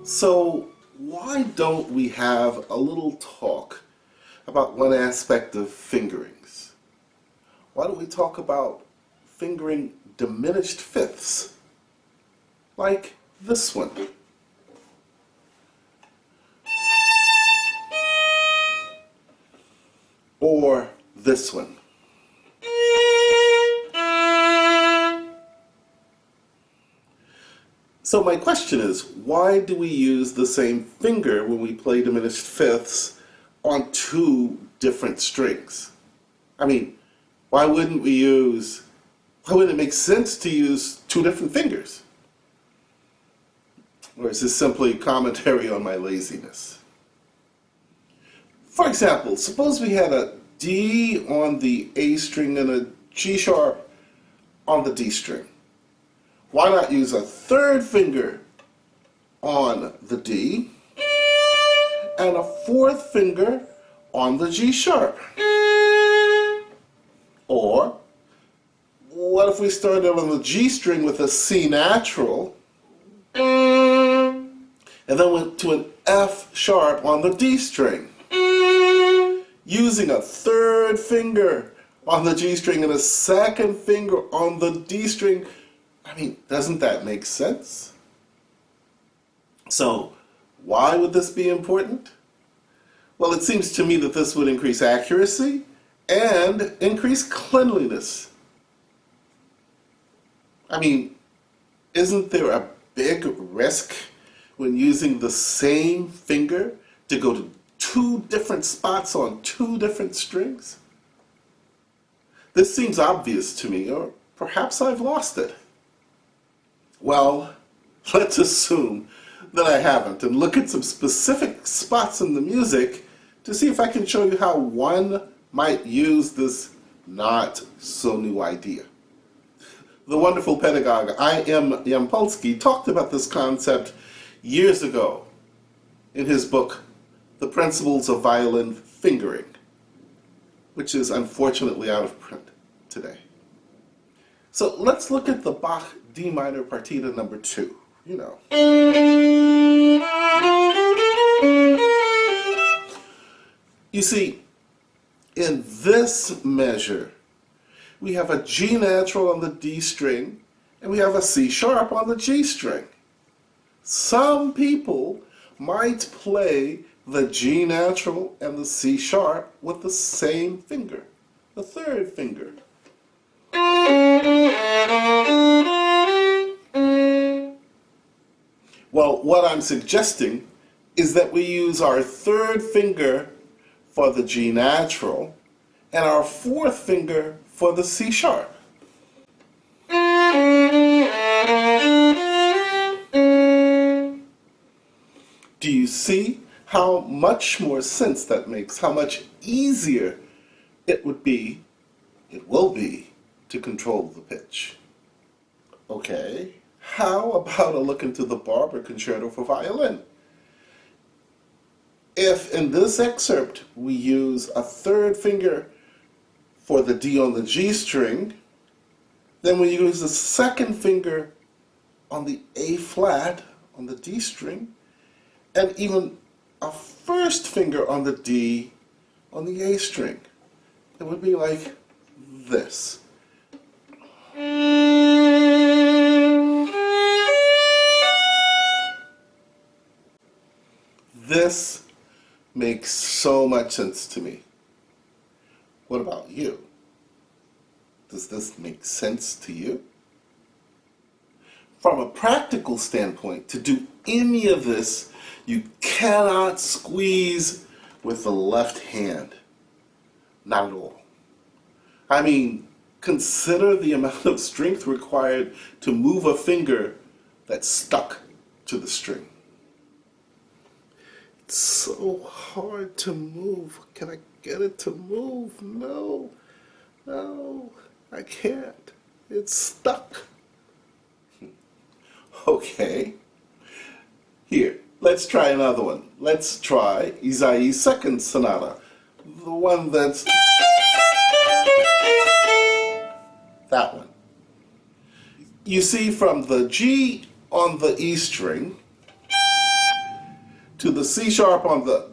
So why don't we have a little talk about one aspect of fingerings? Why don't we talk about fingering diminished fifths, like this one? Or this one. So my question is, why do we use the same finger when we play diminished fifths on two different strings? I mean, why wouldn't it make sense to use two different fingers? Or is this simply commentary on my laziness? For example, suppose we had a D on the A string and a G sharp on the D string. Why not use a third finger on the D and a fourth finger on the G sharp? Or what if we started on the G string with a C natural and then went to an F sharp on the D string, using a third finger on the G string and a second finger on the D string? I mean, doesn't that make sense? So, why would this be important? Well, it seems to me that this would increase accuracy and increase cleanliness. I mean, isn't there a big risk when using the same finger to go to two different spots on two different strings? This seems obvious to me, or perhaps I've lost it. Well, let's assume that I haven't and look at some specific spots in the music to see if I can show you how one might use this not so new idea. The wonderful pedagogue I.M. Yampolsky talked about this concept years ago in his book, The Principles of Violin Fingering, which is unfortunately out of print today. So let's look at the Bach D minor partita number 2, you know. You see, in this measure, we have a G natural on the D string, and we have a C sharp on the G string. Some people might play the G natural and the C sharp with the same finger, the third finger. Well, what I'm suggesting is that we use our third finger for the G natural and our fourth finger for the C sharp. Do you see how much more sense that makes, how much easier it will be, to control the pitch? Okay, how about a look into the Barber Concerto for Violin? If in this excerpt we use a third finger for the D on the G string, then we use the second finger on the A flat on the D string, and even a first finger on the D on the A string. It would be like this. This makes so much sense to me. What about you? Does this make sense to you? From a practical standpoint, to do any of this, you cannot squeeze with the left hand. Not at all. I mean, consider the amount of strength required to move a finger that's stuck to the string. It's so hard to move. Can I get it to move? No, I can't. It's stuck. Okay. Here, let's try another one. Let's try Isai's second sonata. The one that's... that one. You see, from the G on the E string, to the C sharp on the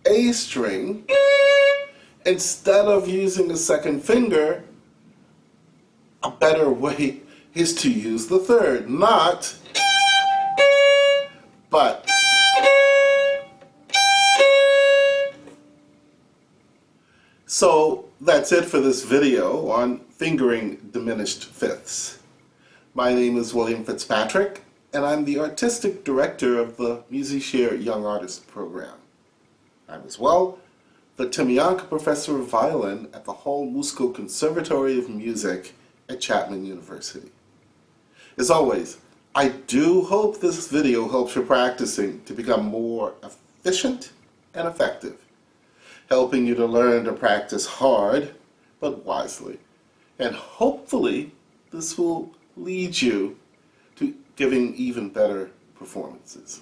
A string, instead of using the second finger, a better way is to use the third, not but. So that's it for this video on fingering diminished fifths. My name is William Fitzpatrick, and I'm the Artistic Director of the MusiShare Young Artist Program. I'm as well the Timianka Professor of Violin at the Hall Musical Conservatory of Music at Chapman University. As always, I do hope this video helps your practicing to become more efficient and effective, helping you to learn to practice hard but wisely. And hopefully this will lead you to giving even better performances.